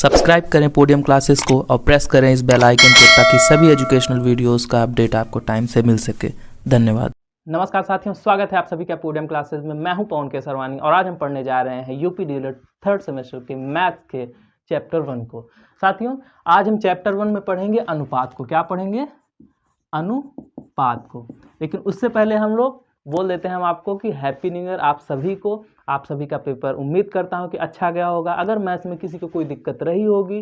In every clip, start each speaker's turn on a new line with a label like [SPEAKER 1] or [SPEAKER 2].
[SPEAKER 1] Subscribe करें podium classes को और प्रेस करें इस बेल आइकन को ताकि सभी एजुकेशनल वीडियोस का अपडेट आपको टाइम से मिल सके। धन्यवाद।
[SPEAKER 2] नमस्कार साथियों, स्वागत है आप सभी का पोडियम क्लासेस में। मैं हूं पवन के सरवानी और आज हम पढ़ने जा रहे हैं यूपी डीएलएड थर्ड सेमेस्टर के मैथ्स के चैप्टर 1 को। साथियों, आज हम चैप्टर 1 में पढ़ेंगे अनुपात को। क्या पढ़ेंगे? अनुपात को। लेकिन उससे पहले हम लोग बोल देते हैं हम आपको कि हैप्पी न्यू ईयर आप सभी को। आप सभी का पेपर उम्मीद करता हूं कि अच्छा गया होगा। अगर मैथ्स में किसी को कोई दिक्कत रही होगी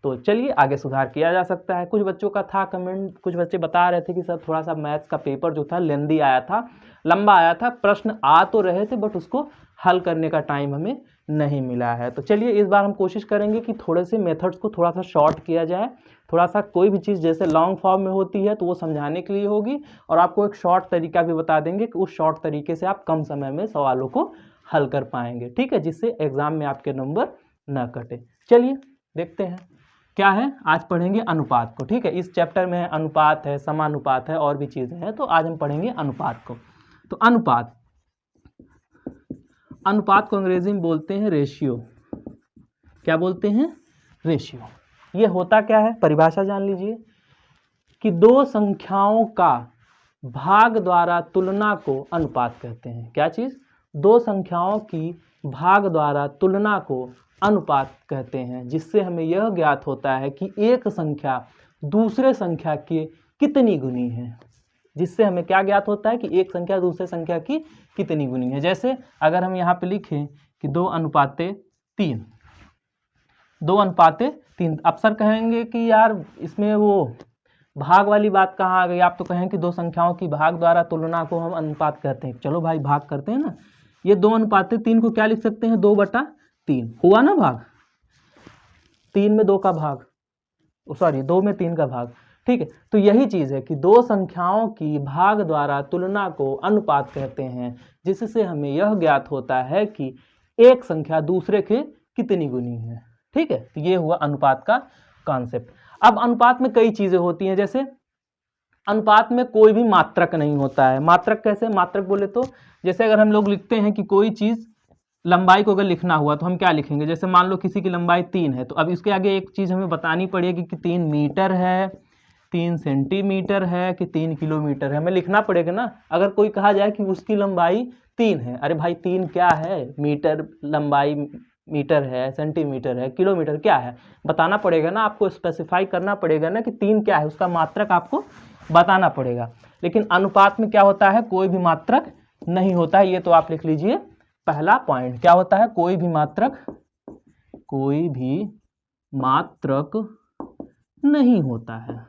[SPEAKER 2] तो चलिए आगे सुधार किया जा सकता है। कुछ बच्चों का था कमेंट, कुछ बच्चे बता रहे थे कि सर थोड़ा सा मैथ्स का पेपर जो था लेंदी आया था, लंबा आया था, प्रश्न आ तो रहे थे बट उसको हल करने का टाइम हमें नहीं मिला है। तो चलिए इस बार हम कोशिश करेंगे कि थोड़े से मेथड्स को थोड़ा सा शॉर्ट किया जाए। थोड़ा सा कोई भी चीज़ जैसे लॉन्ग फॉर्म में होती है तो वो समझाने के लिए होगी और आपको एक शॉर्ट तरीका भी बता देंगे कि उस शॉर्ट तरीके से आप कम समय में सवालों को हल कर पाएंगे। ठीक है, जिससे एग्जाम में आपके नंबर न कटे। चलिए देखते हैं क्या है। आज पढ़ेंगे अनुपात को। ठीक है, इस चैप्टर में अनुपात है, समानुपात है और भी चीज़ें हैं, तो आज हम पढ़ेंगे अनुपात को। तो अनुपात को अंग्रेजी में बोलते हैं रेशियो। क्या बोलते हैं? रेशियो। ये होता क्या है? परिभाषा जान लीजिए कि दो संख्याओं का भाग द्वारा तुलना को अनुपात कहते हैं। क्या चीज़? दो संख्याओं की भाग द्वारा तुलना को अनुपात कहते हैं, जिससे हमें यह ज्ञात होता है कि एक संख्या दूसरे संख्या की कितनी गुनी है। जिससे हमें क्या ज्ञात होता है कि एक संख्या दूसरे संख्या की कितनी गुनी है। जैसे अगर हम यहाँ पे लिखें कि 2:3, 2:3, अब सर कहेंगे कि यार इसमें वो भाग वाली बात कहाँ आ गई। आप तो कहें कि दो संख्याओं की भाग द्वारा तुलना को हम अनुपात कहते हैं। चलो भाई भाग करते हैं ना। ये 2:3 को क्या लिख सकते हैं? 2/3 हुआ ना भाग। 3 में 2 का भाग, सॉरी 2 में 3 का भाग। ठीक है, तो यही चीज़ है कि दो संख्याओं की भाग द्वारा तुलना को अनुपात कहते हैं, जिससे हमें यह ज्ञात होता है कि एक संख्या दूसरे के कितनी गुनी है। ठीक है, तो ये हुआ अनुपात का कॉन्सेप्ट। अब अनुपात में कई चीज़ें होती हैं। जैसे अनुपात में कोई भी मात्रक नहीं होता है। मात्रक कैसे? मात्रक बोले तो जैसे अगर हम लोग लिखते हैं कि कोई चीज़ लंबाई को अगर लिखना हुआ तो हम क्या लिखेंगे? जैसे मान लो किसी की लंबाई 3 है, तो अब इसके आगे एक चीज़ हमें बतानी पड़ेगी कि 3 मीटर है, 3 सेंटीमीटर है कि 3 किलोमीटर है। हमें लिखना पड़ेगा ना। अगर कोई कहा जाए कि उसकी लंबाई 3 है, अरे भाई 3 क्या है? मीटर लंबाई, मीटर है, सेंटीमीटर है, किलोमीटर क्या है, बताना पड़ेगा ना। आपको स्पेसिफाई करना पड़ेगा ना कि 3 क्या है, उसका मात्रक आपको बताना पड़ेगा। लेकिन अनुपात में क्या होता है? कोई भी मात्रक नहीं होता है। ये तो आप लिख लीजिए पहला पॉइंट। क्या होता है? कोई भी मात्रक नहीं होता है,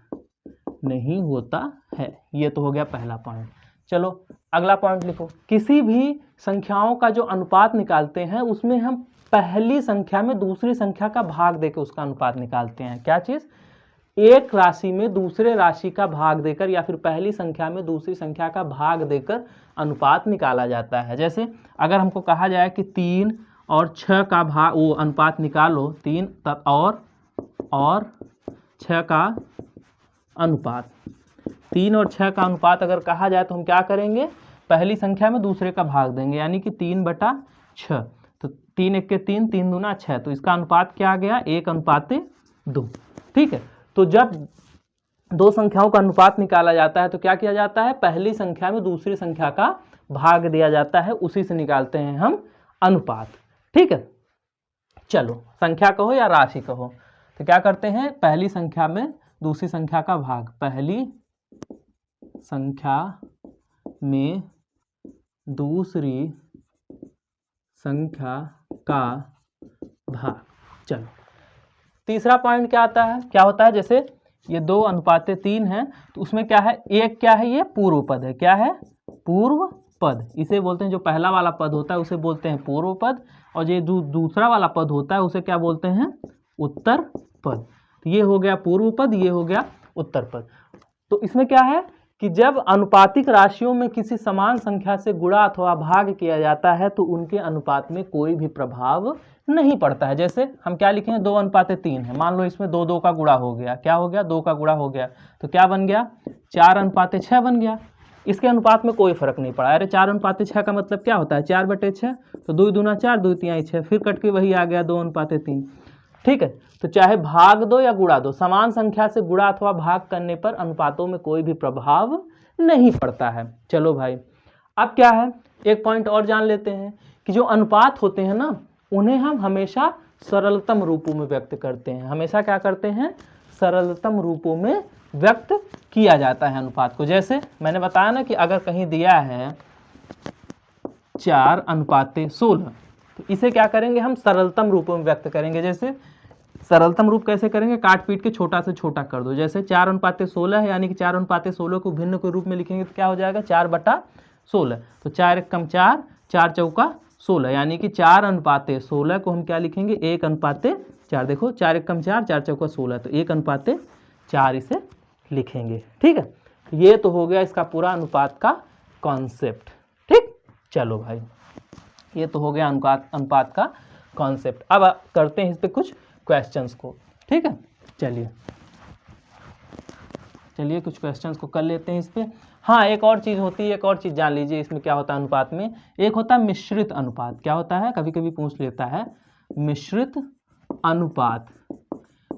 [SPEAKER 2] नहीं होता है। ये तो हो गया पहला पॉइंट। चलो अगला पॉइंट लिखो। किसी भी संख्याओं का जो अनुपात निकालते हैं उसमें हम पहली संख्या में दूसरी संख्या का भाग देकर उसका अनुपात निकालते हैं। क्या चीज़? एक राशि में दूसरे राशि का भाग देकर या फिर पहली संख्या में दूसरी संख्या का भाग देकर अनुपात निकाला जाता है। जैसे अगर हमको कहा जाए कि 3 और 6 का भाग, वो अनुपात निकालो, 3 और 6 का अनुपात, 3 और 6 का अनुपात अगर कहा जाए तो हम क्या करेंगे? पहली संख्या में दूसरे का भाग देंगे, यानी कि 3/6। तो 3 1 के 3, 3 दूना 6, तो इसका अनुपात क्या आ गया? 1:2। ठीक है, तो जब दो संख्याओं का अनुपात निकाला जाता है तो क्या किया जाता है? पहली संख्या में दूसरी संख्या का भाग दिया जाता है, उसी से निकालते हैं हम अनुपात। ठीक है, चलो संख्या कहो या राशि कहो, तो क्या करते हैं? पहली संख्या में दूसरी संख्या का भाग, पहली संख्या में दूसरी संख्या का भाग। चलो तीसरा पॉइंट क्या आता है? क्या होता है? जैसे ये 2:3 है तो उसमें क्या है? एक क्या है? ये पूर्व पद है। क्या है? पूर्व पद। इसे बोलते हैं, जो पहला वाला पद होता है उसे बोलते हैं पूर्व पद, और ये दूसरा वाला पद होता है उसे क्या बोलते हैं? उत्तर पद। तो ये हो गया पूर्व पद, ये हो गया उत्तर पद। तो इसमें क्या है कि जब अनुपातिक राशियों में किसी समान संख्या से गुणा अथवा भाग किया जाता है तो उनके अनुपात में कोई भी प्रभाव नहीं पड़ता है। जैसे हम क्या लिखें? 2:3 है, मान लो इसमें 2 का गुणा हो गया। क्या हो गया? 2 का गुणा हो गया, तो क्या बन गया? 4:6 बन गया। इसके अनुपात में कोई फर्क नहीं पड़ा। अरे 4:6 का मतलब क्या होता है? 4/6, तो 2 दूना 4, 2 तिहाई 6, फिर कट के वही आ गया 2:3। ठीक है। तो चाहे भाग दो या गुणा दो, समान संख्या से गुणा अथवा भाग करने पर अनुपातों में कोई भी प्रभाव नहीं पड़ता है। चलो भाई, अब क्या है, एक पॉइंट और जान लेते हैं कि जो अनुपात होते हैं ना, उन्हें हम हमेशा सरलतम रूपों में व्यक्त करते हैं। हमेशा क्या करते हैं, सरलतम रूपों में व्यक्त किया जाता है अनुपात को। जैसे मैंने बताया ना कि अगर कहीं दिया है 4:16, तो इसे क्या करेंगे, हम सरलतम रूपों में व्यक्त करेंगे। जैसे सरलतम रूप कैसे करेंगे, काट पीट के छोटा से छोटा कर दो। जैसे 4:16 है, यानी कि 4:16 को भिन्न के रूप में लिखेंगे तो क्या हो जाएगा, 4/16। तो 4 एकम 4, 4 चौका 16, यानी कि 4:16 को हम क्या लिखेंगे, 1:4। देखो 4 एकम 4, 4 चौका 16, तो 1:4 इसे लिखेंगे। ठीक है, ये तो हो गया इसका पूरा अनुपात का कॉन्सेप्ट। ठीक, चलो भाई, ये तो हो गया अनुपात का कॉन्सेप्ट। अब करते हैं इस पे कुछ क्वेश्चंस को। ठीक है, चलिए कुछ क्वेश्चंस को कर लेते हैं इस पे। हाँ, एक और चीज़ होती है, एक और चीज़ जान लीजिए इसमें क्या होता है अनुपात में। एक होता है मिश्रित अनुपात। क्या होता है, कभी कभी पूछ लेता है मिश्रित अनुपात।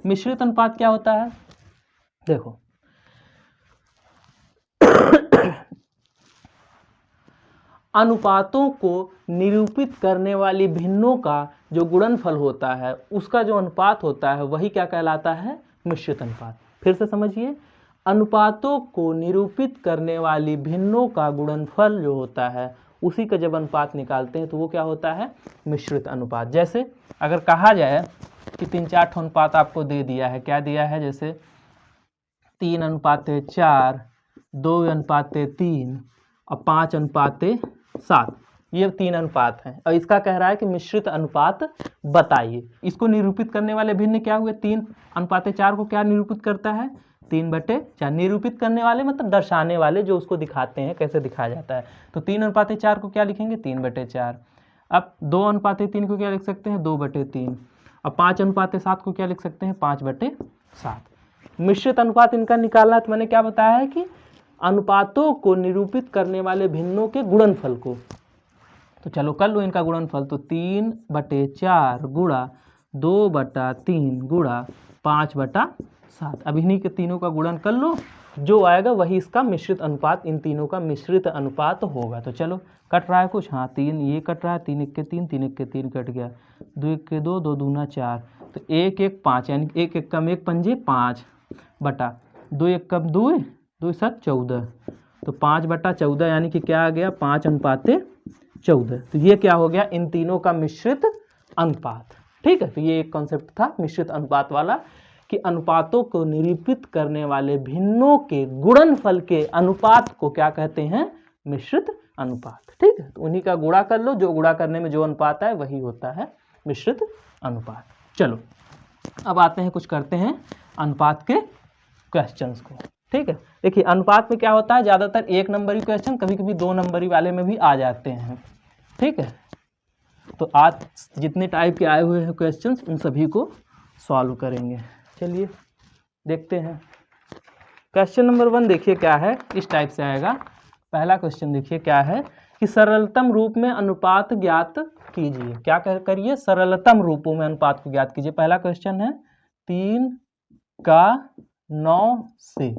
[SPEAKER 2] मिश्रित अनुपात क्या होता है, देखो अनुपातों को निरूपित करने वाली भिन्नों का जो गुणनफल होता है, उसका जो अनुपात होता है, वही क्या कहलाता है, मिश्रित अनुपात। फिर से समझिए, अनुपातों को निरूपित करने वाली भिन्नों का गुणनफल जो होता है, उसी का जब अनुपात निकालते हैं तो वो क्या होता है, मिश्रित अनुपात। जैसे अगर कहा जाए कि 3-4 अनुपात आपको दे दिया है, क्या दिया है, जैसे 3:4, 2:3 और 5:7, ये 3 अनुपात हैं। और इसका कह रहा है कि मिश्रित अनुपात बताइए। इसको निरूपित करने वाले भिन्न क्या हुए, 3:4 को क्या निरूपित करता है, 3/4। निरूपित करने वाले मतलब दर्शाने वाले, जो उसको दिखाते हैं कैसे दिखाया जाता है। तो 3:4 को क्या लिखेंगे, 3/4। अब 2:3 को क्या लिख सकते हैं, 2/3। और 5:7 को क्या लिख सकते हैं, 5/7। मिश्रित अनुपात इनका निकालना, तो मैंने क्या बताया है कि अनुपातों को निरूपित करने वाले भिन्नों के गुणनफल को। तो चलो कर लो इनका गुणनफल। तो 3/4 गुणा 2/3 गुणा 5/7। अब इन्हीं के तीनों का गुणन कर लो, जो आएगा वही इसका मिश्रित अनुपात, इन तीनों का मिश्रित अनुपात होगा। तो चलो, कट रहा है कुछ, हाँ 3 ये कट रहा है, 3 1 के 3, 3 1 के 3 कट गया, 2 1 के 2, 2 दूना 4, तो 1 1 5, यानी 1 1 कम 1 पंजे 5 बटा 2 1 कम 2, 2 7 14, तो 5/14, यानी कि क्या आ गया, 5:14। तो ये क्या हो गया, इन तीनों का मिश्रित अनुपात। ठीक है, तो ये एक कॉन्सेप्ट था मिश्रित अनुपात वाला, कि अनुपातों को निरूपित करने वाले भिन्नों के गुणनफल के अनुपात को क्या कहते हैं, मिश्रित अनुपात। ठीक है, तो उन्हीं का गुणा कर लो, जो गुणा करने में जो अनुपात है वही होता है मिश्रित अनुपात। चलो अब आते हैं, कुछ करते हैं अनुपात के क्वेश्चंस को। ठीक है, देखिए अनुपात में क्या होता है, ज़्यादातर 1 नंबरी क्वेश्चन, कभी कभी 2 नंबरी वाले में भी आ जाते हैं। ठीक है, तो आज जितने टाइप के आए हुए हैं क्वेश्चंस, उन सभी को सॉल्व करेंगे। चलिए देखते हैं। क्वेश्चन नंबर 1 देखिए क्या है, इस टाइप से आएगा। पहला क्वेश्चन देखिए क्या है कि सरलतम रूप में अनुपात ज्ञात कीजिए। क्या करिए, सरलतम रूपों में अनुपात को ज्ञात कीजिए। पहला क्वेश्चन है 3 का 9 से,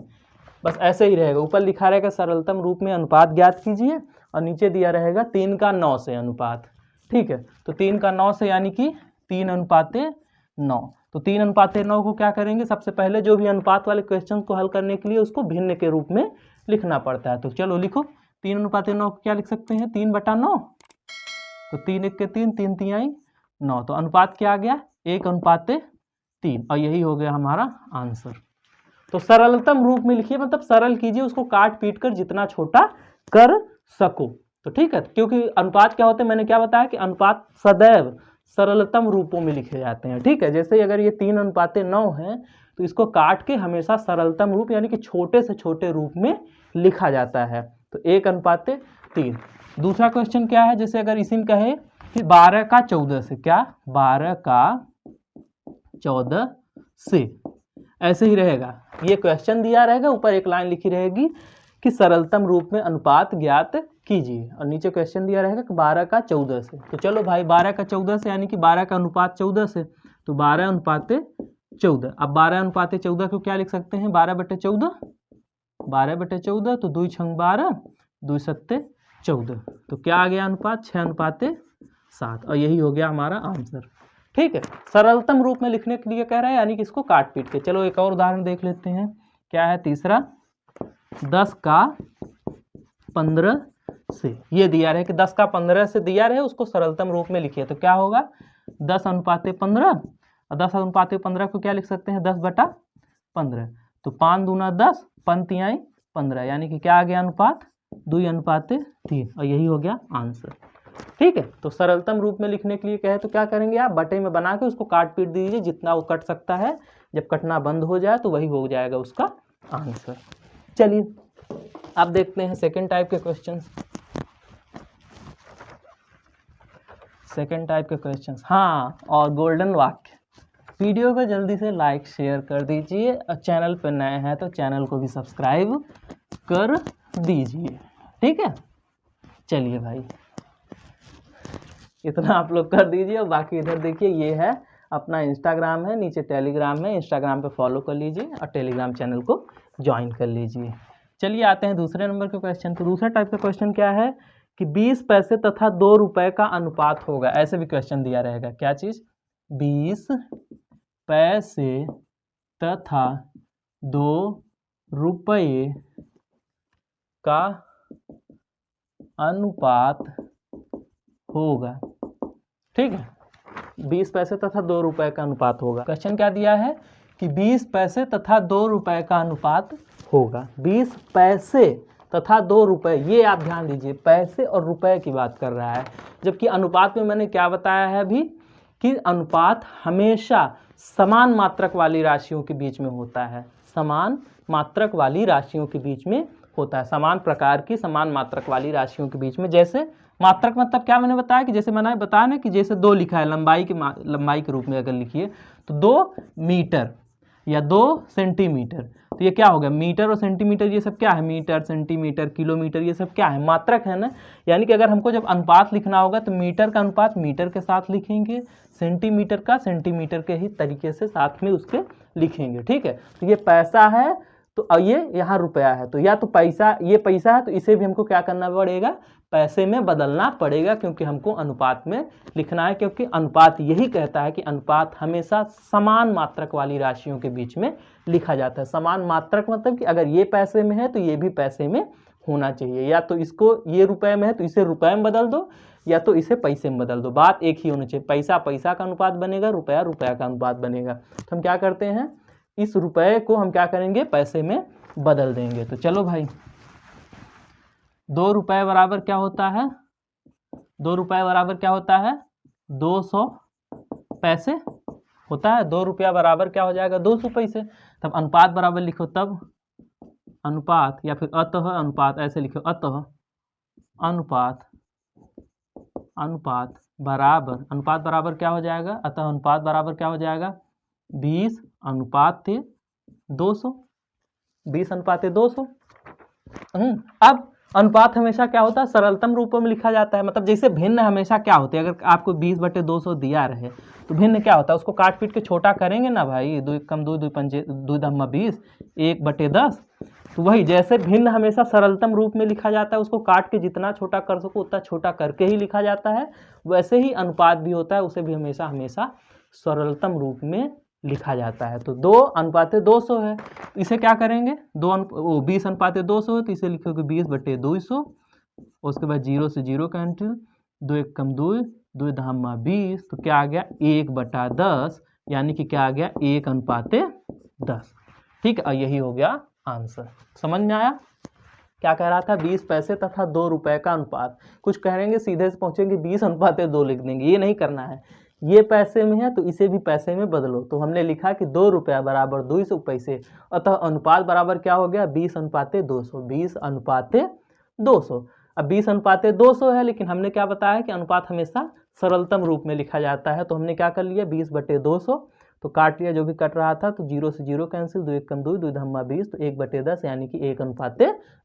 [SPEAKER 2] बस ऐसे ही रहेगा। ऊपर लिखा रहेगा सरलतम रूप में अनुपात ज्ञात कीजिए, और नीचे दिया रहेगा 3 का 9 से अनुपात। ठीक है, तो 3 का 9 से यानी कि 3:9। तो 3:9 को क्या करेंगे, सबसे पहले जो भी अनुपात वाले क्वेश्चन को हल करने के लिए उसको भिन्न के रूप में लिखना पड़ता है। तो चलो लिखो, 3:9 को क्या लिख सकते हैं, 3/9। तो 3 1 के 3, 3 3 9, तो अनुपात क्या आ गया, 1:3, और यही हो गया हमारा आंसर। तो सरलतम रूप में लिखिए, मतलब सरल कीजिए, उसको काट पीट कर जितना छोटा कर सको। तो ठीक है, क्योंकि अनुपात क्या होते हैं, मैंने क्या बताया कि अनुपात सदैव सरलतम रूपों में लिखे जाते हैं। ठीक है, जैसे अगर ये 3:9 है, तो इसको काट के हमेशा सरलतम रूप यानी कि छोटे से छोटे रूप में लिखा जाता है। तो 1:3। दूसरा क्वेश्चन क्या है, जैसे अगर इसी में कहे कि 12 का 14 से, क्या 12 का 14 से, ऐसे ही रहेगा। ये क्वेश्चन दिया रहेगा, ऊपर एक लाइन लिखी रहेगी कि सरलतम रूप में अनुपात ज्ञात कीजिए, और नीचे क्वेश्चन दिया रहेगा कि 12 का 14 से। तो चलो भाई 12 का 14 से यानी कि 12 का अनुपात 14 से, तो 12:14। अब 12:14 को क्या लिख सकते हैं, 12/14, 12/14, तो 2 छंग 12, 2 सत्ते 14, तो क्या आ गया अनुपात, 6:7, और यही हो गया हमारा आंसर। ठीक है, सरलतम रूप में लिखने के लिए कह रहा है, यानी कि इसको काट पीट के। चलो एक और उदाहरण देख लेते हैं, क्या है तीसरा, 10 का 15 से, ये दिया रहे कि 10 का 15 से दिया रहे, उसको सरलतम रूप में लिखिए, तो क्या होगा, 10:15, और 10:15 को क्या लिख सकते हैं, 10/15, तो 5 दूना 10, 5 15, यानी कि क्या आ गया अनुपात, 2:3, और यही हो गया आंसर। ठीक है, तो सरलतम रूप में लिखने के लिए कहे तो क्या करेंगे आप, बटे में बना के उसको काट पीट दीजिए जितना वो कट सकता है, जब कटना बंद हो जाए तो वही हो जाएगा उसका आंसर। चलिए अब देखते हैं सेकंड टाइप के क्वेश्चंस। सेकंड टाइप के क्वेश्चंस, हाँ, और गोल्डन वाक्य। वीडियो को जल्दी से लाइक शेयर कर दीजिए, और चैनल पर नए हैं तो चैनल को भी सब्सक्राइब कर दीजिए। ठीक है, चलिए भाई इतना आप लोग कर दीजिए, और बाकी इधर देखिए, ये है अपना इंस्टाग्राम है, नीचे टेलीग्राम है, इंस्टाग्राम पे फॉलो कर लीजिए और टेलीग्राम चैनल को ज्वाइन कर लीजिए। चलिए आते हैं दूसरे नंबर के क्वेश्चन। तो दूसरा टाइप का क्वेश्चन क्या है कि 20 पैसे तथा 2 रुपए का अनुपात होगा, ऐसे भी क्वेश्चन दिया रहेगा। क्या चीज़, 20 पैसे तथा 2 रुपये का अनुपात होगा। ठीक है, 20 पैसे तथा 2 रुपए का अनुपात होगा। क्वेश्चन क्या दिया है कि 20 पैसे तथा 2 रुपए का अनुपात होगा। 20 पैसे तथा 2 रुपए, ये आप ध्यान दीजिए, पैसे और रुपए की बात कर रहा है, जबकि अनुपात में मैंने क्या बताया है अभी कि अनुपात हमेशा समान मात्रक वाली राशियों के बीच में होता है, समान मात्रक वाली राशियों के बीच में होता है, समान प्रकार की समान मात्रक वाली राशियों के बीच में। जैसे मात्रक मतलब क्या मैंने बताया कि जैसे मैंने बताया ना कि जैसे 2 लिखा है, लंबाई के रूप में अगर लिखिए तो 2 मीटर या 2 सेंटीमीटर, तो ये क्या हो गया, मीटर और सेंटीमीटर, ये सब क्या है, मीटर, सेंटीमीटर, किलोमीटर, ये सब क्या है, मात्रक है ना। यानी कि अगर हमको जब अनुपात लिखना होगा तो मीटर का अनुपात मीटर के साथ लिखेंगे, सेंटीमीटर का सेंटीमीटर के ही तरीके से साथ में उसके लिखेंगे। ठीक है, तो ये पैसा है तो ये यहाँ रुपया है, तो या तो पैसा, ये पैसा है तो इसे भी हमको क्या करना पड़ेगा, पैसे में बदलना पड़ेगा, क्योंकि हमको अनुपात में लिखना है, क्योंकि अनुपात यही कहता है कि अनुपात हमेशा समान मात्रक वाली राशियों के बीच में लिखा जाता है। समान मात्रक मतलब कि अगर ये पैसे में है तो ये भी पैसे में होना चाहिए, या तो इसको ये रुपए में है तो इसे रुपए में बदल दो, या तो इसे पैसे में बदल दो, बात एक ही होनी चाहिए। पैसा पैसा का अनुपात बनेगा, रुपया रुपया का अनुपात बनेगा। तो हम क्या करते हैं, इस रुपए को हम क्या करेंगे, पैसे में बदल देंगे। तो चलो भाई, 2 रुपए बराबर क्या होता है, 2 रुपए बराबर क्या होता है, 200 पैसे होता है। 2 रुपया बराबर क्या हो जाएगा, 200 पैसे। तब अनुपात बराबर लिखो, तब अनुपात, या फिर अतः अनुपात, ऐसे लिखो, अतः अनुपात, अनुपात बराबर, अनुपात बराबर क्या हो जाएगा, अतः अनुपात बराबर क्या हो जाएगा, 20 अनुपात 200, 20 अनुपात 200। अब अनुपात हमेशा क्या होता है, सरलतम रूपों में लिखा जाता है, मतलब जैसे भिन्न हमेशा क्या होते हैं, अगर आपको 20/200 दिया रहे तो भिन्न क्या होता है, उसको काट पीट के छोटा करेंगे ना भाई, 2 कम 2 2 पंजे 2 दम्मा 20, 1/10। तो वही जैसे भिन्न हमेशा सरलतम रूप में लिखा जाता है, उसको काट के जितना छोटा कर सको उतना छोटा करके ही लिखा जाता है, वैसे ही अनुपात भी होता है, उसे भी हमेशा हमेशा सरलतम रूप में लिखा जाता है। तो 2 अनुपात 200 है, इसे क्या करेंगे, 20 अनुपात 200 है तो इसे लिखोगे 20/200, उसके बाद 0 से 0 कैंसिल, 2 1 कम 2, 2 दहम्मा 20, तो क्या आ गया 1/10, यानी कि क्या आ गया 1 अनुपात 10। ठीक है, और यही हो गया आंसर। समझ में आया क्या कह रहा था, 20 पैसे तथा 2 रुपए का अनुपात। कुछ कहेंगे सीधे से पहुंचेंगे 20 अनुपात 2 लिख देंगे, ये नहीं करना है, ये पैसे में है तो इसे भी पैसे में बदलो। तो हमने लिखा कि 2 रुपया बराबर 200 पैसे, अतः अनुपात बराबर क्या हो गया, 20 अनुपात 200, 20 अनुपात 200। अब 20 अनुपात 200 है, लेकिन हमने क्या बताया कि अनुपात हमेशा सरलतम रूप में लिखा जाता है, तो हमने क्या कर लिया, 20/200, तो काट लिया जो भी कट रहा था, तो 0 से 0 कैंसिल, 2 1 कम 2, 2 दहम्मा 20, तो 1/10, यानी कि 1 अनुपात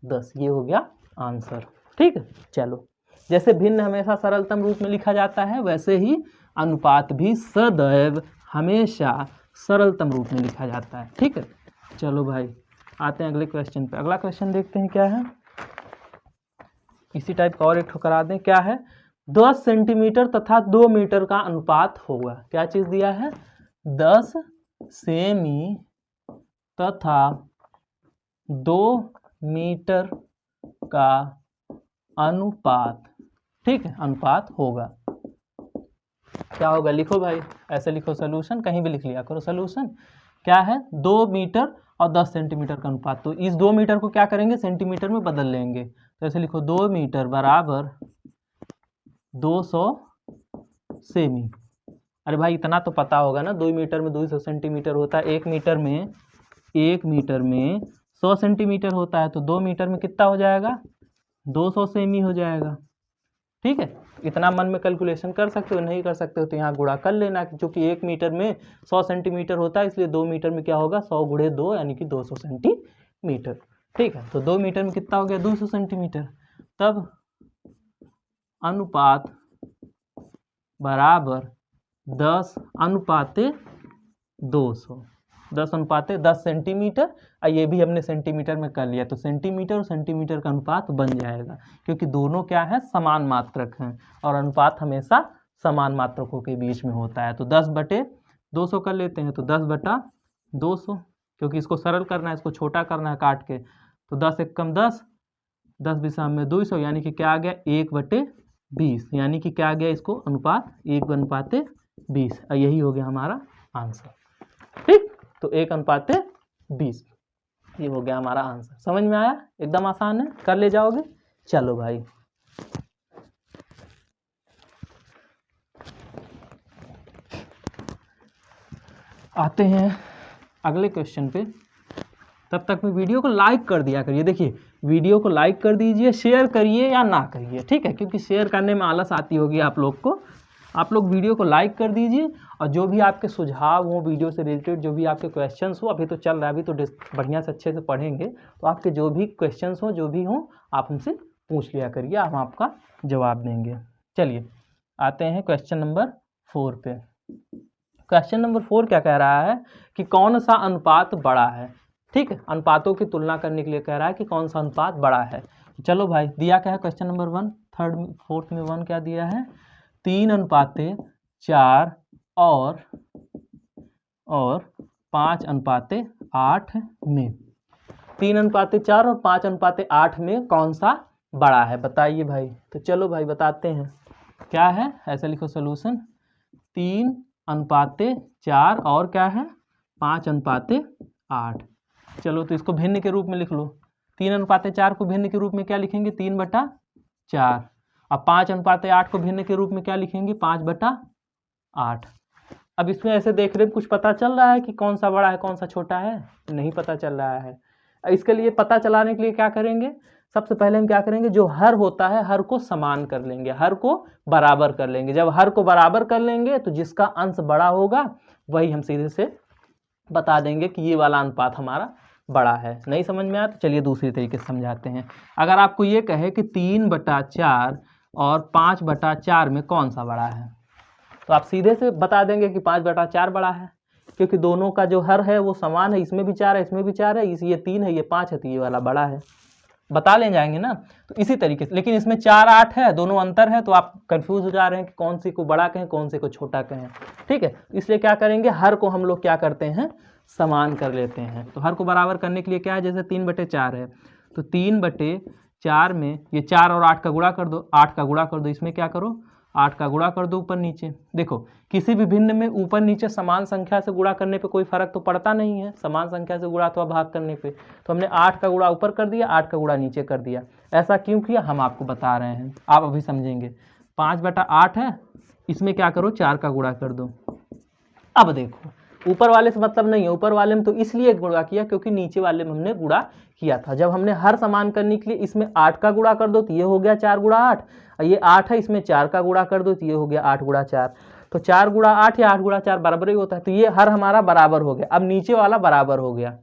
[SPEAKER 2] 10, ये हो गया आंसर। ठीक है, चलो, जैसे भिन्न हमेशा सरलतम रूप में लिखा जाता है, वैसे ही अनुपात भी सदैव हमेशा सरलतम रूप में लिखा जाता है। ठीक है, चलो भाई आते हैं अगले क्वेश्चन पे। अगला क्वेश्चन देखते हैं क्या है, इसी टाइप का और एक ठो करा दें। क्या है, 10 सेंटीमीटर तथा 2 मीटर का अनुपात होगा। क्या चीज दिया है, 10 सेमी तथा 2 मीटर का अनुपात। ठीक है, अनुपात होगा। क्या होगा, लिखो भाई, ऐसे लिखो सोल्यूशन, कहीं भी लिख लिया करो सोल्यूशन। क्या है, 2 मीटर और 10 सेंटीमीटर का अनुपात। तो इस 2 मीटर को क्या करेंगे, सेंटीमीटर में बदल लेंगे। तो ऐसे लिखो 2 मीटर बराबर 200 सेमी। अरे भाई इतना तो पता होगा ना, 2 मीटर में 200 सेंटीमीटर होता है। 1 मीटर में 100 सेंटीमीटर होता है। तो 2 मीटर में कितना हो जाएगा, 200 सेमी हो जाएगा। ठीक है, इतना मन में कैलकुलेशन कर सकते हो, नहीं कर सकते हो तो यहाँ गुणा कर लेना, क्योंकि 1 मीटर में 100 सेंटीमीटर होता है, इसलिए 2 मीटर में क्या होगा, 100 गुणे 2 यानी कि 200 सेंटीमीटर। ठीक है, तो 2 मीटर में कितना हो गया, 200 सेंटीमीटर। तब अनुपात बराबर 10 अनुपाते 200, 10 अनुपाते 10 सेंटीमीटर। ये भी हमने सेंटीमीटर में कर लिया, तो सेंटीमीटर और सेंटीमीटर का अनुपात बन जाएगा, क्योंकि दोनों क्या है, समान मात्रक हैं और अनुपात हमेशा समान मात्रकों के बीच में होता है। तो 10/200 कर लेते हैं, तो 10/200, क्योंकि इसको सरल करना है, इसको छोटा करना है काट के। तो 10 एक कम 10, 10 बिसा में 200, यानी कि क्या आ गया, 1/20, यानी कि क्या आ गया, इसको अनुपात 1/20। यही हो गया हमारा आंसर। ठीक, तो 1/20, ये हो गया हमारा आंसर। समझ में आया, एकदम आसान है, कर ले जाओगे। चलो भाई आते हैं अगले क्वेश्चन पे। तब तक में वीडियो को लाइक कर दिया करिए। देखिए, वीडियो को लाइक कर दीजिए, शेयर करिए या ना करिए। ठीक है, क्योंकि शेयर करने में आलस आती होगी आप लोग को। आप लोग वीडियो को लाइक कर दीजिए, और जो भी आपके सुझाव हो वीडियो से रिलेटेड, जो भी आपके क्वेश्चंस हो, अभी तो चल रहा है, अभी तो बढ़िया से अच्छे से पढ़ेंगे, तो आपके जो भी क्वेश्चंस हो, जो भी हो, आप हमसे पूछ लिया करिए, हम आपका जवाब देंगे। चलिए आते हैं क्वेश्चन नंबर 4 पे। क्वेश्चन नंबर 4 क्या कह रहा है कि कौन सा अनुपात बड़ा है। ठीक है, अनुपातों की तुलना करने के लिए कह रहा है कि कौन सा अनुपात बड़ा है। चलो भाई, दिया क्या है क्वेश्चन नंबर 1, 4th में 1 क्या दिया है, 3/4 और 5/8 में। 3/4 और 5/8 में कौन सा बड़ा है, बताइए भाई। तो चलो भाई बताते हैं, क्या है, ऐसे लिखो सोल्यूशन, 3/4 और क्या है, 5/8। चलो तो इसको भिन्न के रूप में लिख लो। 3/4 को भिन्न के रूप में क्या लिखेंगे, 3/4। अब 5/8 को भिन्न के रूप में क्या लिखेंगे, 5/8। अब इसमें ऐसे देख रहे कुछ पता चल रहा है कि कौन सा बड़ा है कौन सा छोटा है, नहीं पता चल रहा है। इसके लिए पता चलाने के लिए क्या करेंगे, सबसे पहले हम क्या करेंगे, जो हर होता है हर को समान कर लेंगे, हर को बराबर कर लेंगे। जब हर को बराबर कर लेंगे तो जिसका अंश बड़ा होगा वही हम सीधे से बता देंगे कि ये वाला अनुपात हमारा बड़ा है। नहीं समझ में आया तो चलिए दूसरी तरीके से समझाते हैं। अगर आपको ये कहे कि 3/4 और 5/4 में कौन सा बड़ा है, तो आप सीधे से बता देंगे कि 5/4 बड़ा है, क्योंकि दोनों का जो हर है वो समान है, इसमें भी 4 है, इसमें भी 4 है, ये 3 है, ये 5 है, तो ये वाला बड़ा है, बता ले जाएंगे ना। तो इसी तरीके से, लेकिन इसमें 4/8 है, दोनों अंतर है, तो आप कंफ्यूज हो जा रहे हैं कि कौन सी को बड़ा कहें कौन से को छोटा कहें। ठीक है, इसलिए क्या करेंगे, हर को हम लोग क्या करते हैं, समान कर लेते हैं। तो हर को बराबर करने के लिए क्या है, जैसे 3/4 है, तो 3/4 में ये 4 और 8 का गुणा कर दो, 8 का गुणा कर दो, इसमें क्या करो, 8 का गुणा कर दो ऊपर नीचे। देखो किसी भी भिन्न में ऊपर नीचे समान संख्या से गुणा करने पे कोई फर्क तो पड़ता नहीं है, समान संख्या से गुणा अथवा भाग करने पे। तो हमने 8 का गुणा ऊपर कर दिया, 8 का गुणा नीचे कर दिया। ऐसा क्यों किया हम आपको बता रहे हैं, आप अभी समझेंगे। 5/8 है, इसमें क्या करो, 4 का गुणा कर दो। अब देखो ऊपर वाले से मतलब नहीं है, ऊपर वाले में तो इसलिए गुणा किया क्योंकि नीचे वाले में हमने गुणा किया था। जब हमने हर समान करने के लिए इसमें 8 का गुणा कर दो तो ये हो गया 4 × 8, और ये 8 है, इसमें 4 का गुणा कर दो तो ये हो गया 8 × 4। तो 4 × 8 या 8 × 4 बराबर ही होता है, तो ये हर हमारा बराबर हो गया। अब नीचे वाला बराबर हो गया,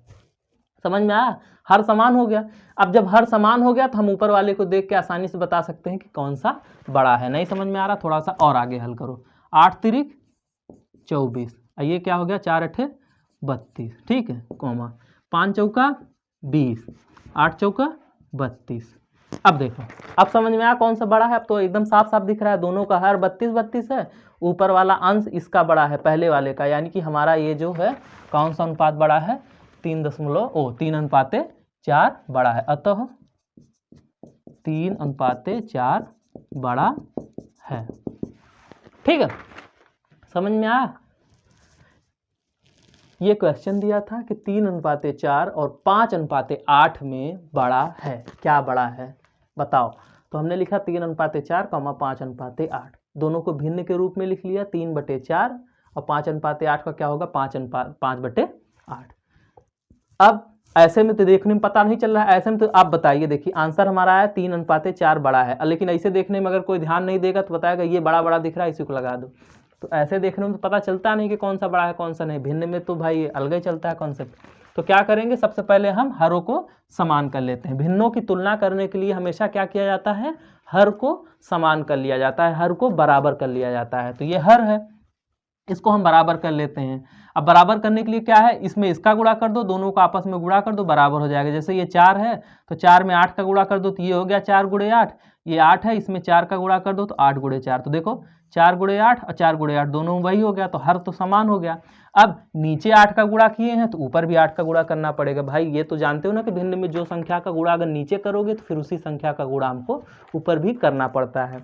[SPEAKER 2] समझ में आया, हर समान हो गया। अब जब हर समान हो गया तो हम ऊपर वाले को देख के आसानी से बता सकते हैं कि कौन सा बड़ा है। नहीं समझ में आ रहा, थोड़ा सा और आगे हल करो। 8 × 3 = 24, और ये क्या हो गया 4 अठे 32, ठीक है, कॉमा 5 चौका 20, 8 चौका 32। अब देखो, अब समझ में आया कौन सा बड़ा है। अब तो एकदम साफ साफ दिख रहा है, दोनों का हर 32 32 है, ऊपर वाला अंश इसका बड़ा है पहले वाले का, यानी कि हमारा ये जो है कौन सा अनुपात बड़ा है, 3:4 बड़ा है, अतः 3:4 बड़ा है। ठीक है, समझ में आया। ये क्वेश्चन दिया था कि 3:4 और 5:8 में बड़ा है, क्या बड़ा है बताओ। तो हमने लिखा 3:4, 5:8, दोनों को भिन्न के रूप में लिख लिया, 3/4 और 5:8 का क्या होगा 5/8। अब ऐसे में तो देखने में पता नहीं चल रहा है, ऐसे में तो आप बताइए, देखिए आंसर हमारा आया 3:4 बड़ा है, लेकिन ऐसे देखने में अगर कोई ध्यान नहीं देगा तो बताएगा ये बड़ा बड़ा दिख रहा है, इसी को लगा दो। तो ऐसे देखने में तो पता चलता नहीं कि कौन सा बड़ा है कौन सा नहीं, भिन्न में तो भाई अलग ही चलता है कॉन्सेप्ट। तो क्या करेंगे, सबसे पहले हम हरों को समान कर लेते हैं। भिन्नों की तुलना करने के लिए हमेशा क्या किया जाता है, हर को समान कर लिया जाता है, हर को बराबर कर लिया जाता है। तो ये हर है, इसको हम बराबर कर लेते हैं। अब बराबर करने के लिए क्या है, इसमें इसका गुणा कर दो, दोनों को आपस में गुणा कर दो, बराबर हो जाएगा। जैसे ये 4 है तो 4 में 8 का गुणा कर दो तो ये हो गया 4 × 8, ये 8 है, इसमें 4 का गुणा कर दो तो 8 × 4, तो देखो 4 × 8 और 4 × 8 दोनों वही हो गया, तो हर तो समान हो गया। अब नीचे 8 का गुणा किए हैं तो ऊपर भी 8 का गुणा करना पड़ेगा। भाई ये तो जानते हो ना कि भिन्न में जो संख्या का गुणा अगर नीचे करोगे तो फिर उसी संख्या का गुणा हमको ऊपर भी करना पड़ता है।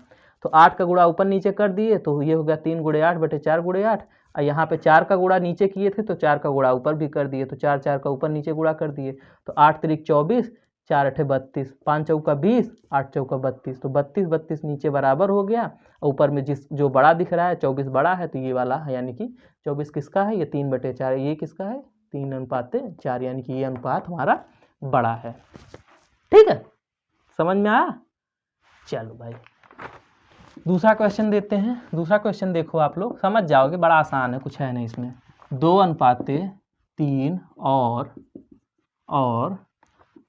[SPEAKER 2] तो 8 का गुणा ऊपर नीचे कर दिए तो ये हो गया 3 × 8 बटे 4 × 8, और यहाँ पे 4 का गुणा नीचे किए थे तो 4 का गुणा ऊपर भी कर दिए, तो 4 4 का ऊपर नीचे गुणा कर दिए, तो 8 3 24, 4 8 32, 5 चौका 20, 8 चौका 32, तो 32 32 नीचे बराबर हो गया। ऊपर में जो बड़ा दिख रहा है 24 बड़ा है, तो ये वाला है, यानी कि 24 किसका है, ये 3/4, ये किसका है 3:4, यानी कि ये अनुपात हमारा बड़ा है। ठीक है, समझ में आया। चलो भाई दूसरा क्वेश्चन देते हैं। दूसरा क्वेश्चन देखो, आप लोग समझ जाओगे, बड़ा आसान है, कुछ है नहीं इसमें। 2:3 और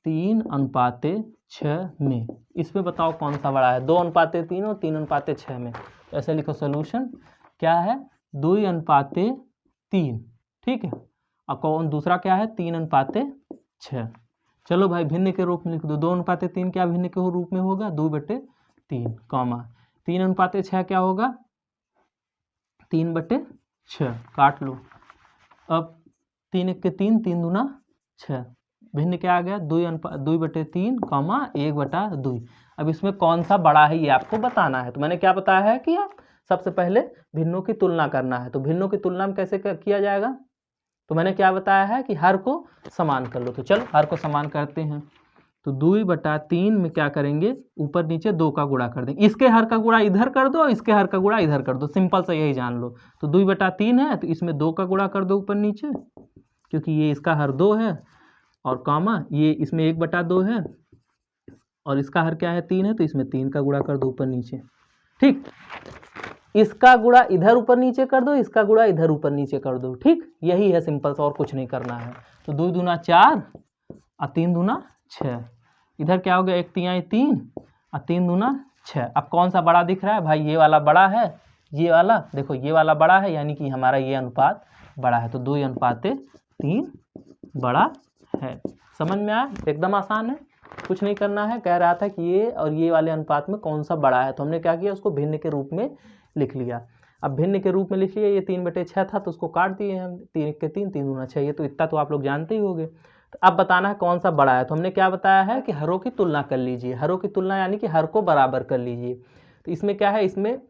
[SPEAKER 2] 3:6 में, इसमें बताओ कौन सा बड़ा है, 2:3 और 3:6 में। तो ऐसे लिखो सोल्यूशन क्या है, 2:3, ठीक है, और कौन दूसरा क्या है 3:6। चलो भाई भिन्न के रूप में लिख दो, 2:3 क्या भिन्न के रूप में होगा 2/3, कॉमा 3:6 क्या होगा 3/6, काट लो। अब 3 1 के 3, 3 दूना 6, भिन्न क्या आ गया 2/3, 1/2। अब इसमें कौन सा बड़ा है ये आपको बताना है। तो मैंने क्या बताया है कि आप सबसे पहले भिन्नों की तुलना करना है। तो भिन्नों की तुलना में कैसे किया जाएगा, तो मैंने क्या बताया है कि हर को समान कर लो। तो चलो हर को समान करते हैं। तो 2/3 में क्या करेंगे, ऊपर नीचे 2 का गुणा कर देंगे, इसके हर का गुणा इधर कर दो, इसके हर का गुणा इधर कर दो, सिंपल सा यही जान लो। तो 2/3 है तो इसमें 2 का गुणा कर दो ऊपर नीचे, क्योंकि ये इसका हर 2 है, और कॉमा ये इसमें 1/2 है, और इसका हर क्या है 3 है, तो इसमें 3 का गुणा कर दो ऊपर नीचे। ठीक, इसका गुणा इधर ऊपर नीचे कर दो, इसका गुणा इधर ऊपर नीचे कर दो। ठीक, यही है सिंपल सा, और कुछ नहीं करना है। तो 2 दूना 4 और 3 दूना 6, इधर क्या हो गया 1 3 3 और 3 दूना 6। अब कौन सा बड़ा दिख रहा है भाई, ये वाला बड़ा है, ये वाला देखो ये वाला बड़ा है, यानी कि हमारा ये अनुपात बड़ा है। तो 2:3 बड़ा है। समझ में आया, एकदम आसान है, कुछ नहीं करना है। कह रहा था कि ये और ये वाले अनुपात में कौन सा बड़ा है, तो हमने क्या किया उसको भिन्न के रूप में लिख लिया। अब भिन्न के रूप में लिख लिया, ये 3/6 था तो उसको काट दिए हम, 3 1 के 3, 3 दूना 6, ये तो इतना तो आप लोग जानते ही होंगे। तो अब बताना है कौन सा बड़ा है। तो हमने क्या बताया है कि हरों की तुलना कर लीजिए, हरों की तुलना यानी कि हर को बराबर कर लीजिए। तो इसमें क्या है, इसमें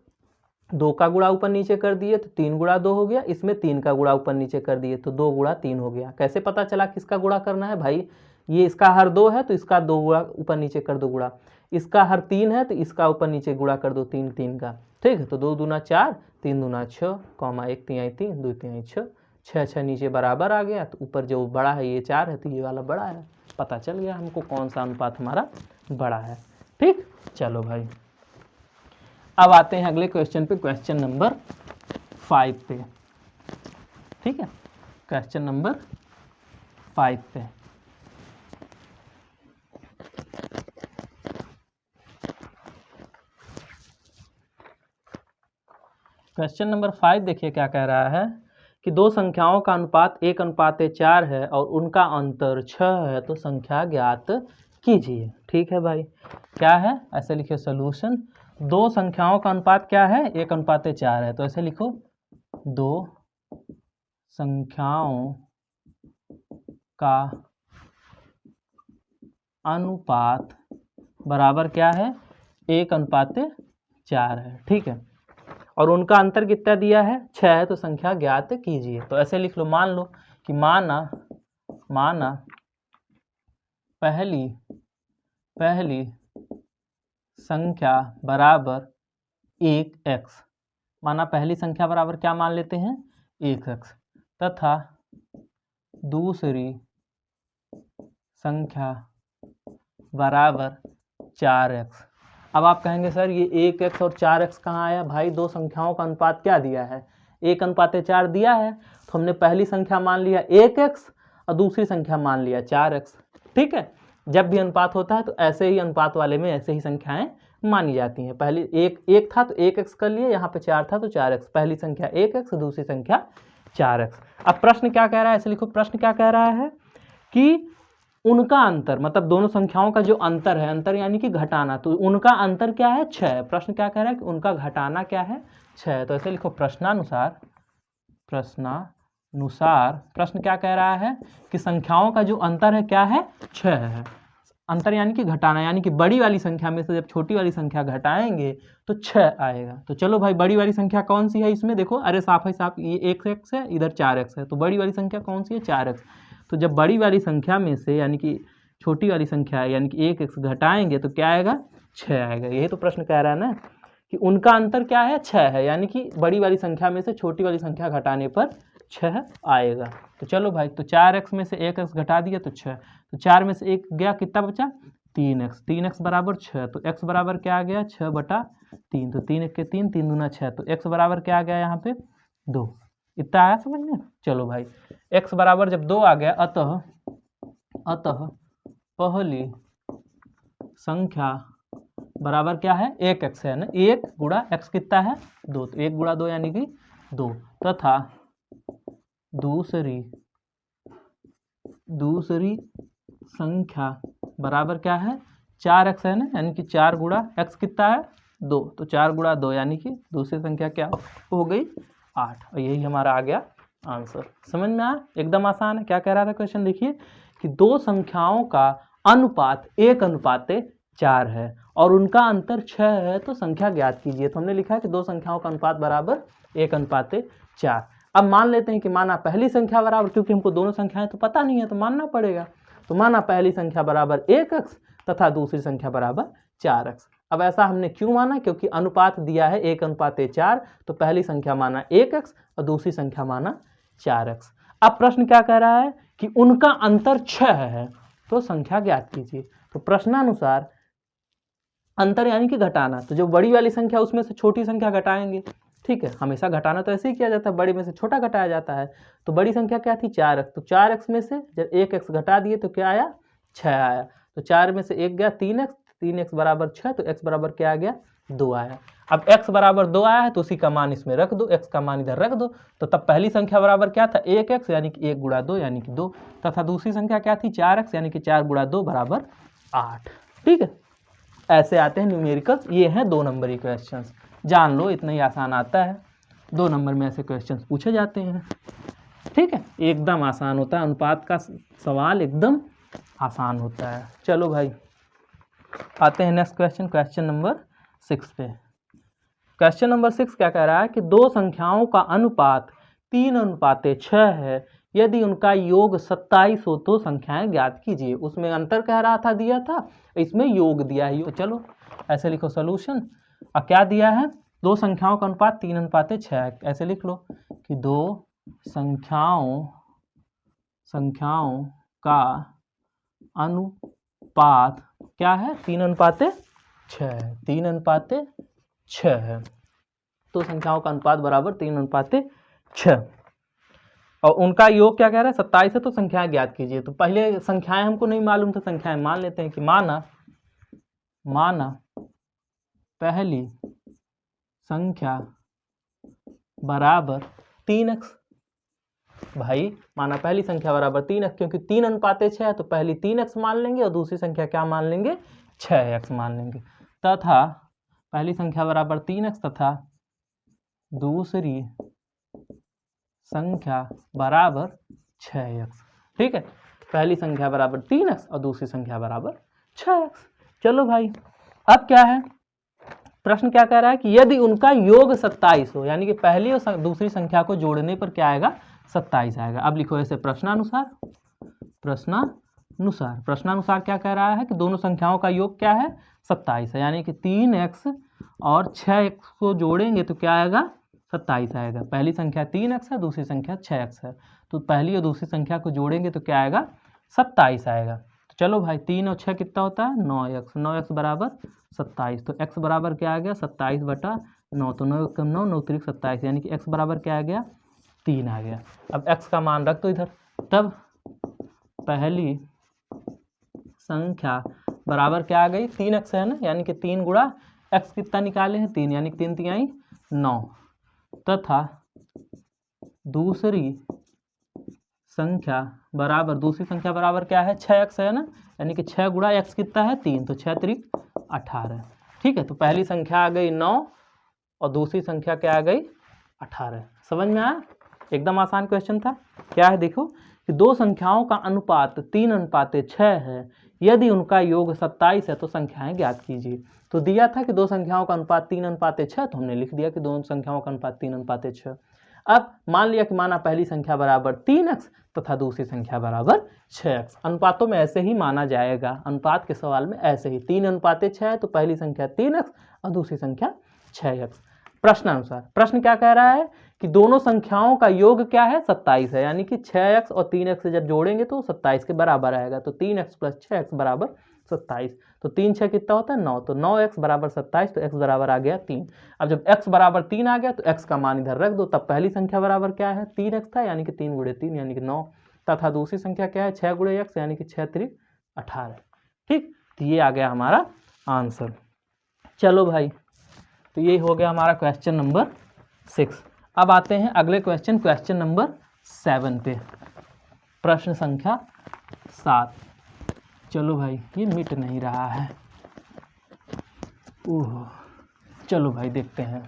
[SPEAKER 2] 2 का गुणा ऊपर नीचे कर दिए तो 3 × 2 हो गया, इसमें 3 का गुणा ऊपर नीचे कर दिए तो 2 × 3 हो गया। कैसे पता चला किसका गुणा करना है भाई, ये इसका हर 2 है तो इसका 2 गुणा ऊपर नीचे कर दो गुणा, इसका हर 3 है तो इसका ऊपर नीचे गुणा कर दो 3 3 का। ठीक है, तो 2 दूना 4, 3 दूना 6, कॉमा 1 3 3, 2 3 6, 6 6 नीचे बराबर आ गया। तो ऊपर जो बड़ा है ये 4 है तो ये वाला बड़ा है, पता चल गया हमको कौन सा अनुपात हमारा बड़ा है। ठीक, चलो भाई अब आते हैं अगले क्वेश्चन पे, क्वेश्चन नंबर 5 पे। ठीक है, क्वेश्चन नंबर 5 पे। क्वेश्चन नंबर 5 देखिए क्या कह रहा है कि दो संख्याओं का अनुपात 1:4 है और उनका अंतर 6 है तो संख्या ज्ञात कीजिए। ठीक है भाई, क्या है, ऐसे लिखिए सॉल्यूशन। दो संख्याओं का अनुपात क्या है, 1:4 है, तो ऐसे लिखो दो संख्याओं का अनुपात बराबर क्या है, 1:4 है। ठीक है, और उनका अंतर कितना दिया है, 6 है, तो संख्या ज्ञात कीजिए। तो ऐसे लिख लो, मान लो कि माना पहली संख्या बराबर 1x, माना पहली संख्या बराबर क्या मान लेते हैं, 1x, तथा दूसरी संख्या बराबर 4x। अब आप कहेंगे सर ये 1x और 4x कहाँ आया, भाई दो संख्याओं का अनुपात क्या दिया है, 1:4 दिया है, तो हमने पहली संख्या मान लिया 1x और दूसरी संख्या मान लिया 4x। ठीक है, जब भी अनुपात होता है तो ऐसे ही अनुपात वाले में ऐसे ही संख्याएं मानी जाती हैं। पहली एक था तो 1x कर लिए, यहाँ पे 4 था तो 4x, पहली संख्या 1x दूसरी संख्या 4x। अब प्रश्न क्या कह रहा है, ऐसे लिखो, प्रश्न क्या कह रहा है कि उनका अंतर, मतलब दोनों संख्याओं का जो अंतर है, अंतर यानी कि घटाना, तो उनका अंतर क्या है, 6। प्रश्न क्या कह रहा है कि उनका घटाना क्या है, 6। तो ऐसे लिखो प्रश्नानुसार प्रश्न क्या कह रहा है कि संख्याओं का जो अंतर है क्या है, 6 है। अंतर यानी कि घटाना, यानी कि बड़ी वाली संख्या में से जब छोटी वाली संख्या घटाएंगे तो 6 आएगा। तो चलो भाई, बड़ी वाली संख्या कौन सी है इसमें, देखो, अरे साफ है साफ, ये 1x है, इधर 4x है, तो बड़ी वाली संख्या कौन सी है, 4x। तो जब बड़ी वाली संख्या में से यानी कि छोटी वाली संख्या है यानी कि 1x घटाएंगे तो क्या आएगा, 6 आएगा। यही तो प्रश्न कह रहा है ना कि उनका अंतर क्या है, 6 है, यानी कि बड़ी वाली संख्या में से छोटी वाली संख्या घटाने पर 6 आएगा। तो चलो भाई, तो 4x में से 1x घटा दिया तो 6, तो 4 में से 1 गया, कितना बचा, 3x, 3x बराबर 6, तो x बराबर क्या आ गया, 6/3, तो 3 1 के 3, 3 दूना 6, तो x बराबर क्या आ गया यहाँ पे 2। इतना आया समझ में। चलो भाई, x बराबर जब 2 आ गया, अतः पहली संख्या बराबर क्या है, 1x है ना, 1 गुणा x कितना है 2, तो 1 गुणा 2 यानी कि 2, तथा दूसरी संख्या बराबर क्या है, 4x है ना, यानी कि 4 गुणा x कितना है 2, तो 4 गुणा 2 यानी कि दूसरी संख्या क्या हो गई, 8। और यही हमारा आ गया आंसर। समझ में आया, एकदम आसान है। क्या कह रहा था क्वेश्चन, देखिए कि दो संख्याओं का अनुपात 1:4 है और उनका अंतर 6 है तो संख्या ज्ञात कीजिए। तो हमने लिखा है कि दो संख्याओं का अनुपात बराबर 1:4। अब मान लेते हैं कि माना पहली संख्या बराबर, क्योंकि हमको दोनों संख्याएं तो पता नहीं है तो मानना पड़ेगा, तो माना पहली संख्या बराबर 1x तथा दूसरी संख्या बराबर 4x। अब ऐसा हमने क्यों माना, क्योंकि अनुपात दिया है 1:4, तो पहली संख्या माना 1x और दूसरी संख्या माना 4x। अब प्रश्न क्या कह रहा है कि उनका अंतर 6 है तो संख्या ज्ञात कीजिए। तो प्रश्नानुसार अंतर यानी कि घटाना, तो जो बड़ी वाली संख्या उसमें से छोटी संख्या घटाएंगे। ठीक है, हमेशा घटाना तो ऐसे ही किया जाता है, बड़ी में से छोटा घटाया जाता है। तो बड़ी संख्या क्या थी, 4x, तो 4x में से जब 1x घटा दिए तो क्या आया, 6 आया। तो 4 में से 1 गया 3x, 3x बराबर 6, तो x बराबर क्या आ गया, 2 आया। अब x बराबर 2 आया है तो उसी का मान इसमें रख दो, x का मान इधर रख दो। तो तब पहली संख्या बराबर क्या था, 1x यानी कि 1 गुणा 2 यानी कि 2, तथा दूसरी संख्या क्या थी, 4x यानी कि 4 गुणा 2 बराबर 8। ठीक है, ऐसे आते हैं न्यूमेरिकल्स। ये हैं 2 नंबरी क्वेश्चंस, जान लो इतना ही आसान आता है। 2 नंबर में ऐसे क्वेश्चंस पूछे जाते हैं। ठीक है, एकदम आसान होता है, अनुपात का सवाल एकदम आसान होता है। चलो भाई, आते हैं नेक्स्ट क्वेश्चन, क्वेश्चन नंबर 6 पे। क्वेश्चन नंबर 6 क्या कह रहा है कि दो संख्याओं का अनुपात 3:6 है, यदि उनका योग 27 हो तो संख्याएं ज्ञात कीजिए। उसमें अंतर कह रहा था, दिया था, इसमें योग दिया है। चलो ऐसे लिखो सॉल्यूशन। और क्या दिया है, दो संख्याओं का अनुपात 3:6 है। ऐसे लिख लो कि दो संख्याओं का अनुपात क्या है, 3:6 है, 3:6 है। तो संख्याओं का अनुपात बराबर 3:6 और उनका योग क्या कह रहा है, 27 है, तो संख्याएं ज्ञात कीजिए। तो पहले संख्याएं हमको नहीं मालूम था, संख्याएं मान लेते हैं कि माना पहली संख्या बराबर 3x, भाई माना पहली संख्या बराबर 3x, क्योंकि 3 अनुपाते 6 है तो पहली 3x मान लेंगे और दूसरी संख्या क्या मान लेंगे, 6x मान लेंगे, तथा पहली संख्या बराबर 3x तथा दूसरी संख्या बराबर 6x। ठीक है, पहली संख्या बराबर 3x और दूसरी संख्या बराबर 6x। चलो भाई, अब क्या है, प्रश्न क्या कह रहा है कि यदि उनका योग 27 हो, यानी कि पहली और दूसरी संख्या को जोड़ने पर क्या आएगा, 27 आएगा। अब लिखो ऐसे प्रश्नानुसार, प्रश्नानुसार क्या कह रहा है कि दोनों संख्याओं का योग क्या है, 27 है, यानी कि 3x और 6x को जोड़ेंगे तो क्या आएगा, 27 आएगा। पहली संख्या 3x है, दूसरी संख्या 6x है, तो पहली और दूसरी संख्या को जोड़ेंगे तो क्या आएगा, 27 आएगा। तो चलो भाई 3 और 6 कितना होता है, 9x, 9x बराबर 27, तो x बराबर क्या आ गया, 27/9, तो 9 कम 9, 9 3 27, यानी कि x बराबर क्या आ गया, 3 आ गया। अब x का मान रख दो इधर, तब पहली संख्या बराबर क्या आ गई, 3x है ना, यानी कि 3 गुणा x कितना निकाले हैं, 3, यानी कि 3 3 9, तथा दूसरी संख्या बराबर क्या है, 6x है ना, यानी कि 6 गुणा x कितना है, 3, तो 6 3 18। ठीक है, तो पहली संख्या आ गई 9 और दूसरी संख्या क्या आ गई, 18। समझ में आया, एकदम आसान क्वेश्चन था। क्या है देखो कि दो संख्याओं का अनुपात 3:6 है, यदि उनका योग 27 है तो संख्याएं ज्ञात कीजिए। तो दिया था कि दो संख्याओं का अनुपात 3:6, तो हमने लिख दिया कि दोनों संख्याओं का अनुपात 3:6। अब मान लिया कि माना पहली संख्या बराबर 3x तथा दूसरी संख्या बराबर 6x। अनुपातों में ऐसे ही माना जाएगा, अनुपात के सवाल में ऐसे ही 3:6 है तो पहली संख्या 3x और दूसरी संख्या 6x। प्रश्नानुसार प्रश्न क्या कह रहा है कि दोनों संख्याओं का योग क्या है, 27 है, यानी कि 6x और 3x से जब जोड़ेंगे तो 27 के बराबर आएगा, तो 3x + 6x बराबर 27, तो 3 6 कितना होता है 9, तो 9x बराबर 27, तो x बराबर आ गया 3। अब जब x बराबर 3 आ गया तो x का मान इधर रख दो, तब पहली संख्या बराबर क्या है, 3x था, यानी कि 3 × 3 यानी कि 9, तथा दूसरी संख्या क्या है, 6 × x यानी कि 6 3 18। ठीक, तो ये आ गया हमारा आंसर। चलो भाई, तो ये हो गया हमारा क्वेश्चन नंबर 6। अब आते हैं अगले क्वेश्चन, क्वेश्चन नंबर 7 पे, प्रश्न संख्या 7। चलो भाई, ये मिट नहीं रहा है, ओह, चलो भाई देखते हैं,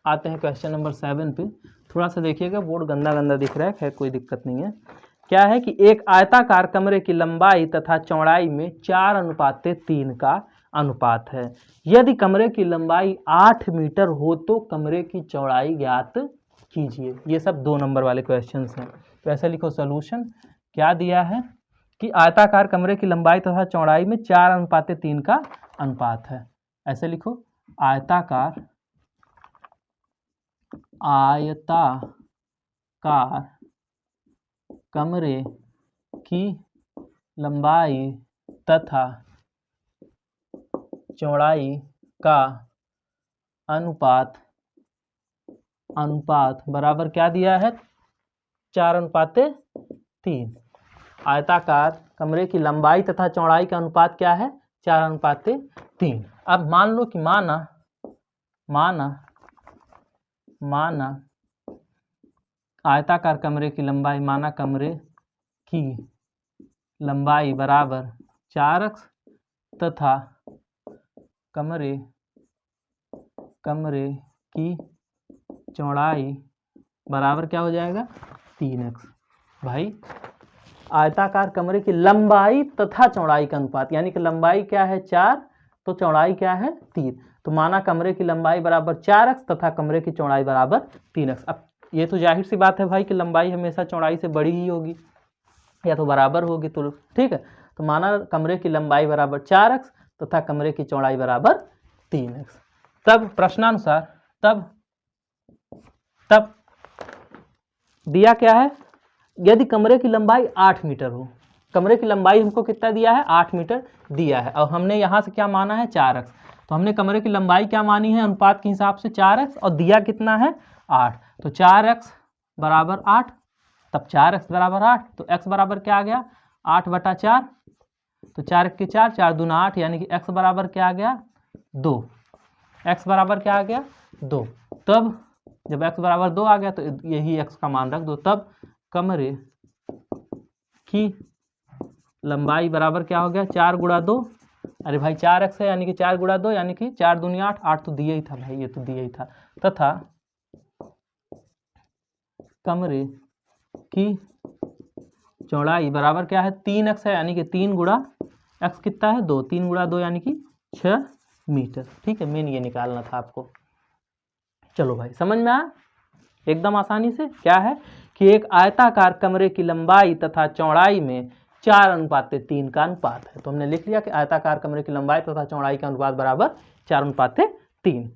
[SPEAKER 2] आते हैं क्वेश्चन नंबर 7 पे। थोड़ा सा देखिएगा, बोर्ड गंदा गंदा दिख रहा है, खैर कोई दिक्कत नहीं है। क्या है कि एक आयताकार कमरे की लंबाई तथा चौड़ाई में 4:3 का अनुपात है। यदि कमरे की लंबाई 8 मीटर हो तो कमरे की चौड़ाई ज्ञात कीजिए। ये सब 2 नंबर वाले क्वेश्चंस हैं। तो ऐसे लिखो सॉल्यूशन, क्या दिया है कि आयताकार कमरे की लंबाई तथा चौड़ाई में 4:3 का अनुपात है। ऐसे लिखो, आयताकार कमरे की लंबाई तथा चौड़ाई का अनुपात बराबर क्या दिया है, 4:3। आयताकार कमरे की लंबाई तथा चौड़ाई का अनुपात क्या है, 4:3। अब मान लो कि माना आयताकार कमरे की लंबाई, माना कमरे की लंबाई बराबर 4x तथा कमरे की चौड़ाई बराबर क्या हो जाएगा, 3x। भाई आयताकार कमरे की लंबाई तथा चौड़ाई का अनुपात, यानी कि लंबाई क्या है 4 तो चौड़ाई क्या है 3, तो माना कमरे की लंबाई बराबर 4x तथा कमरे की चौड़ाई बराबर 3x। अब ये तो जाहिर सी बात है भाई कि लंबाई हमेशा चौड़ाई से बड़ी ही होगी या तो बराबर होगी, तो ठीक है, तो माना कमरे की लंबाई बराबर 4x तथा कमरे की चौड़ाई बराबर 3x। तब प्रश्नानुसार तब दिया क्या है, यदि कमरे की लंबाई 8 मीटर हो, कमरे की लंबाई हमको कितना दिया है, 8 मीटर दिया है, और हमने यहाँ से क्या माना है 4x, तो हमने कमरे की लंबाई क्या मानी है अनुपात के हिसाब से 4x, और दिया कितना है 8, तो 4x बराबर 8, तब 4x बराबर 8, तो x बराबर क्या आ गया 8/4, तो 4 के 4, 4 दूना 8, यानी कि x बराबर क्या आ गया 2, x बराबर क्या आ गया 2। तब जब x बराबर 2 आ गया तो यही x का मान रख दो, तब कमरे की लंबाई बराबर क्या हो गया, 4 गुणा 2, अरे भाई 4x है यानी कि 4 गुणा 2 यानी कि 4 दूनी 8, 8 तो दिया ही था भाई, ये तो दिया ही था, तथा कमरे की चौड़ाई बराबर क्या है, 3x है यानी कि 3 गुणा x कितना है 2, 3 गुणा 2 यानी कि 6 मीटर। ठीक है, मेन ये निकालना था आपको। चलो भाई समझ में आया एकदम आसानी से। क्या है कि एक आयताकार कमरे की लंबाई तथा चौड़ाई में 4:3 का अनुपात है। तो हमने लिख लिया कि आयताकार कमरे की लंबाई तथा चौड़ाई का अनुपात बराबर 4:3।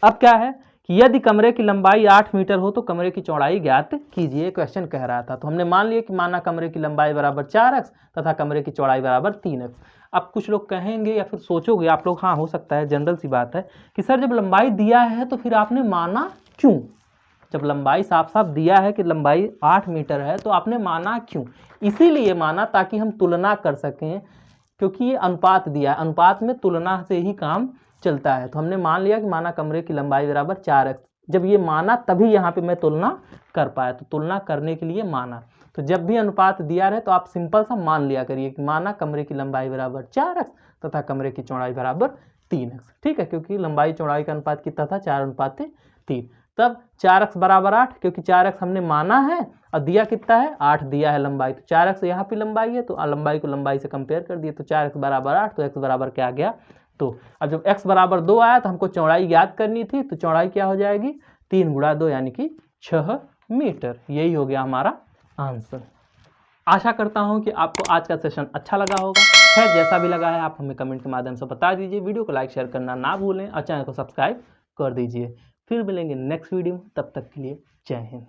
[SPEAKER 2] अब क्या है कि यदि कमरे की लंबाई 8 मीटर हो तो कमरे की चौड़ाई ज्ञात कीजिए, क्वेश्चन कह रहा था। तो हमने मान लिया कि माना कमरे की लंबाई बराबर 4x तथा कमरे की चौड़ाई बराबर 3x। अब कुछ लोग कहेंगे या फिर सोचोगे आप लोग, हाँ हो सकता है, जनरल सी बात है कि सर जब लंबाई दिया है तो फिर आपने माना क्यों? जब लंबाई साफ साफ दिया है कि लंबाई 8 मीटर है तो आपने माना क्यों? इसीलिए माना ताकि हम तुलना कर सकें, क्योंकि ये अनुपात दिया है, अनुपात में तुलना से ही काम चलता है। तो हमने मान लिया कि माना कमरे की लंबाई बराबर 4x। जब ये माना तभी यहाँ पे मैं तुलना कर पाया, तो तुलना करने के लिए माना। तो जब भी अनुपात दिया रहे तो आप सिंपल सा मान लिया करिए कि माना कमरे की लंबाई बराबर 4x तथा कमरे की चौड़ाई बराबर 3x। ठीक है, क्योंकि लंबाई चौड़ाई का अनुपात कितना था, 4:3। तब 4x बराबर 8, क्योंकि 4x हमने माना है और दिया कितना है, 8 दिया है लंबाई, तो 4x यहाँ पे लंबाई है तो लंबाई को लंबाई से कंपेयर कर दिए, तो 4x बराबर 8, तो x बराबर क्या आ गया 2। अब जब x बराबर 2 आया तो हमको चौड़ाई याद करनी थी, तो चौड़ाई क्या हो जाएगी, 3 गुणा 2 यानी कि 6 मीटर। यही हो गया हमारा आंसर। आशा करता हूं कि आपको आज का सेशन अच्छा लगा होगा। खैर जैसा भी लगा है आप हमें कमेंट के माध्यम से बता दीजिए। वीडियो को लाइक शेयर करना ना भूलें और चैनल को सब्सक्राइब कर दीजिए। फिर मिलेंगे नेक्स्ट वीडियो में, तब तक के लिए जय हिंद।